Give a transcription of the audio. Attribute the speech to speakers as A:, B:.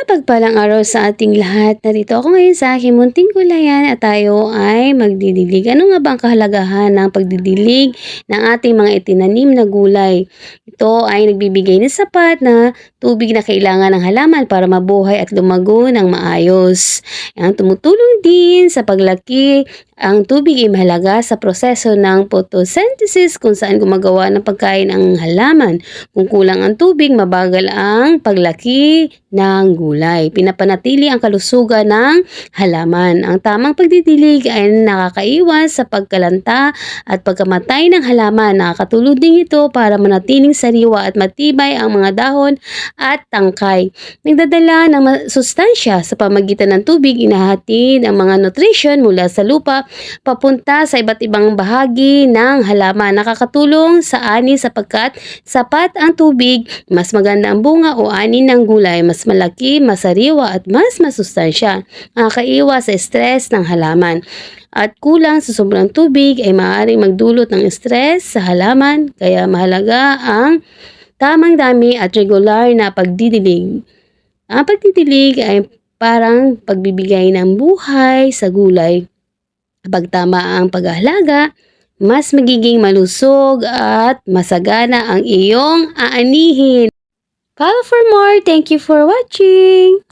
A: Mapagpalang araw sa ating lahat. Narito ako ngayon sa aking munting gulayan at tayo ay magdidilig. Ano nga ba ang kahalagahan ng pagdidilig ng ating mga itinanim na gulay? Ito ay nagbibigay ng sapat na tubig na kailangan ng halaman para mabuhay at lumago ng maayos. Ang tumutulong din sa paglaki. Ang tubig ay mahalaga sa proseso ng photosynthesis kung saan gumagawa ng pagkain ang halaman. Kung kulang ang tubig, mabagal ang paglaki ng gulay. Pinapanatili ang kalusugan ng halaman. Ang tamang pagdidilig ay nakakaiwas sa pagkalanta at pagkamatay ng halaman. Nakakatulong din ito para manatiling sariwa at matibay ang mga dahon at tangkay. Nagdadala ng sustansya sa pamagitan ng tubig, inahatid ang mga nutrition mula sa lupa papunta sa iba't ibang bahagi ng halaman. Nakakatulong sa ani sapagkat sapat ang tubig, mas maganda ang bunga o ani ng gulay, mas malaki, masariwa at mas masustansya. Nakakaiwas sa stress ng halaman. At kulang sa sobrang tubig ay maaaring magdulot ng stress sa halaman, kaya mahalaga ang tamang dami at regular na pagdidilig. Ang pagdidilig ay parang pagbibigay ng buhay sa gulay. Kapag tama ang pag-aalaga, mas magiging malusog at masagana ang iyong aanihin. Follow for more. Thank you for watching.